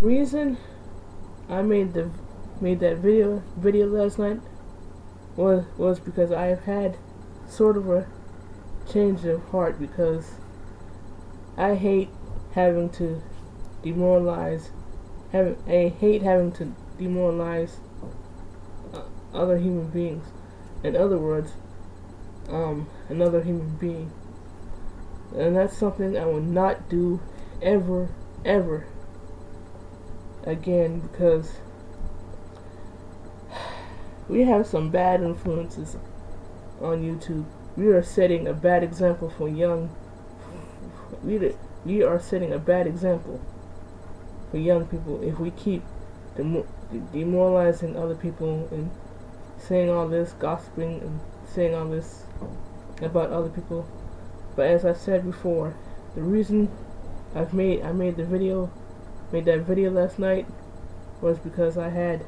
Reason I made that video last night was because I have had sort of a change of heart, because I hate having to demoralize I hate having to demoralize other human beings. In other words, another human being. And that's something I will not do ever again, because we have some bad influences on YouTube. We are setting a bad example for young. We are setting a bad example for young people if we keep demoralizing other people and saying all this, gossiping and saying all this about other people. But as I said before, the reason I made that video last night was because I had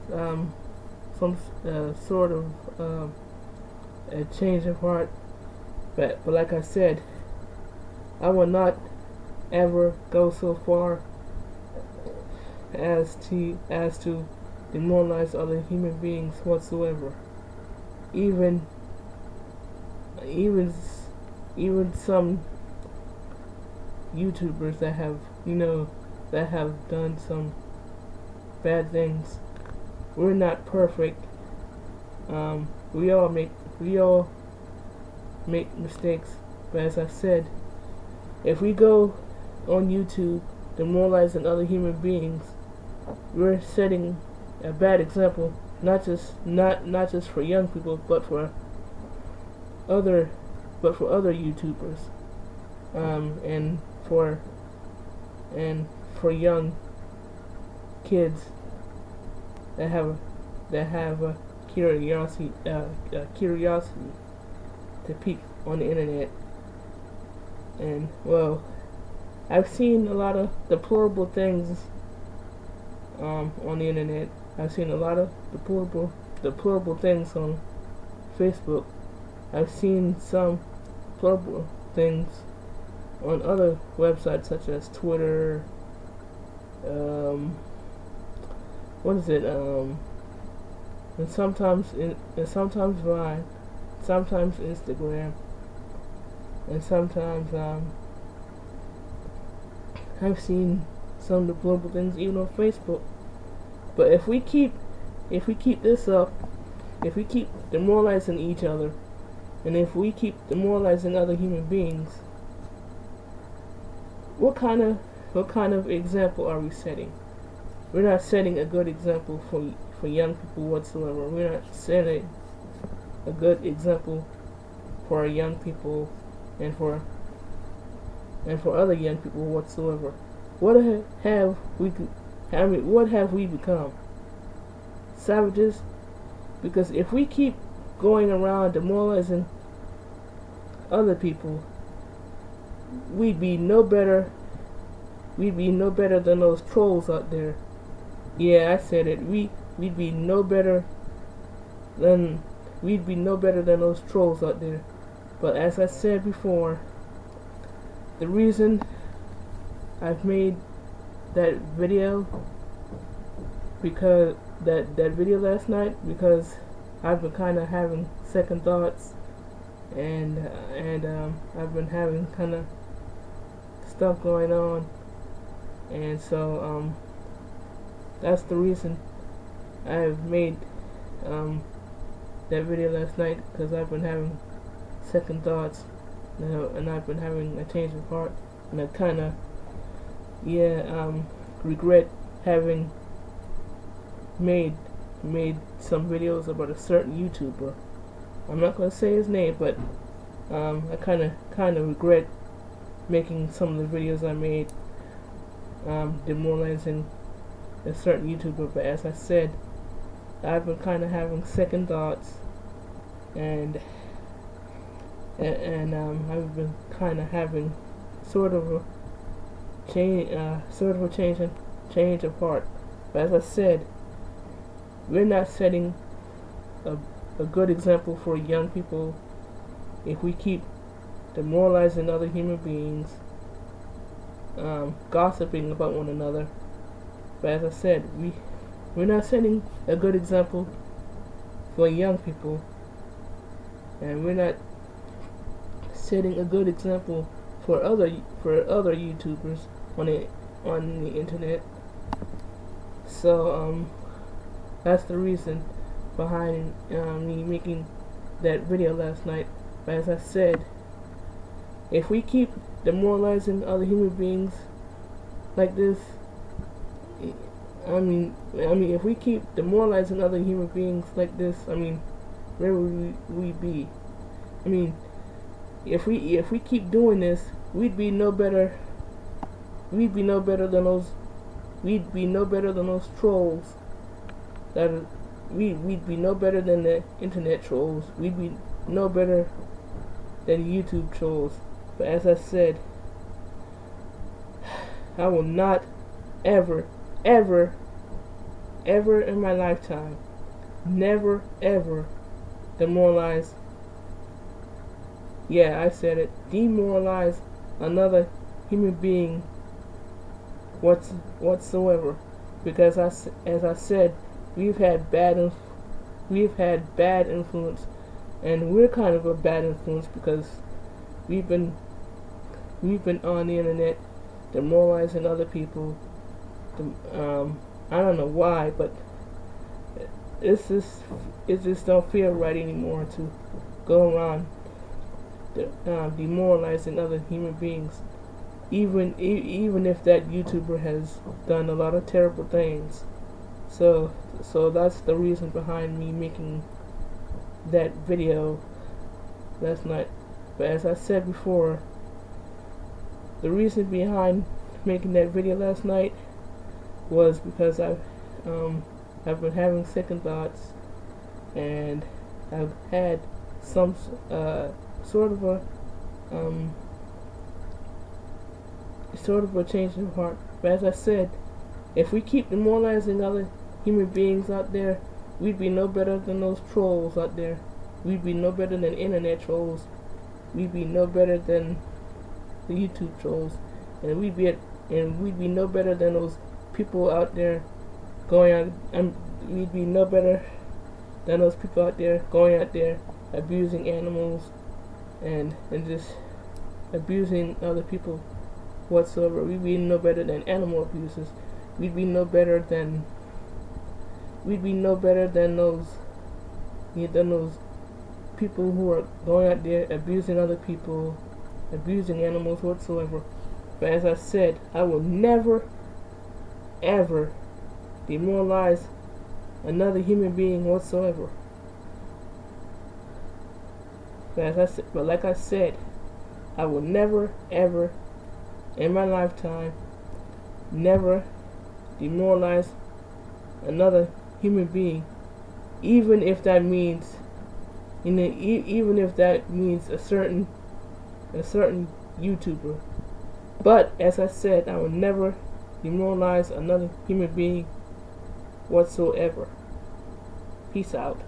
some sort of a change of heart. But like I said, I will not ever go so far as to demoralize other human beings whatsoever. Even some YouTubers that have done some bad things. We're not perfect. We all make mistakes. But as I said, if we go on YouTube demoralizing other human beings, we're setting a bad example, not just for young people, but for other YouTubers, and for young kids that have a curiosity to peek on the internet. And well, I've seen a lot of deplorable things on the internet. I've seen a lot of deplorable things on Facebook. I've seen some deplorable things on other websites such as Twitter, and sometimes Vine, sometimes Instagram, and sometimes I've seen some deplorable things even on Facebook. But if we keep this up, if we keep demoralizing each other, and if we keep demoralizing other human beings, what kind of example are we setting? We're not setting a good example for young people whatsoever. We're not setting a good example for our young people and for other young people whatsoever. What have we become? Savages? Because if we keep going around demoralizing other people, we'd be no better than those trolls out there. Yeah, I said it. We'd be no better than those trolls out there. But as I said before, the reason I've made that video, because that video last night, because I've been kind of having second thoughts, and I've been having kind of stuff going on, and so that's the reason I've made that video last night, because I've been having second thoughts, and I've been having a change of heart, and I kind of regret having made some videos about a certain YouTuber. I'm not gonna say his name, but I kind of regret making some of the videos I made demoralizing a certain YouTuber. But as I said, I've been kind of having second thoughts, and I've been kind of having sort of a change of heart. But as I said, we're not setting a good example for young people if we keep demoralizing other human beings, gossiping about one another, But as I said, we're not setting a good example for young people, and we're not setting a good example for other YouTubers on the internet. So that's the reason behind me making that video last night. But as I said, if we keep demoralizing other human beings like this, if we keep demoralizing other human beings like this, where would we be? If we keep doing this, we'd be no better. We'd be no better than those. We'd be no better than those trolls. We'd be no better than the internet trolls. We'd be no better than YouTube trolls. But as I said, I will not ever in my lifetime, never ever demoralize. Yeah, I said it. Demoralize another human being whatsoever, because as I said, we've had bad influence, and we're kind of a bad influence because we've been on the internet demoralizing other people. I don't know why, but it just don't feel right anymore to go around demoralizing other human beings, even if that YouTuber has done a lot of terrible things. So that's the reason behind me making that video last night. But as I said before, the reason behind making that video last night was because I've been having second thoughts, and I've had some sort of a change of heart. But as I said, if we keep demoralizing other human beings out there, we'd be no better than those trolls out there. We'd be no better than internet trolls. We'd be no better than the YouTube trolls, and we'd be no better than those people out there going out. We'd be no better than those people out there going out there abusing animals and just abusing other people whatsoever. We'd be no better than animal abusers. We'd be no better than those people who are going out there abusing other people, abusing animals whatsoever. But as I said, I will never ever demoralize another human being whatsoever. But like I said, I will never ever in my lifetime never demoralize another human being, even if that means a certain YouTuber. But as I said, I will never demoralize another human being whatsoever. Peace out.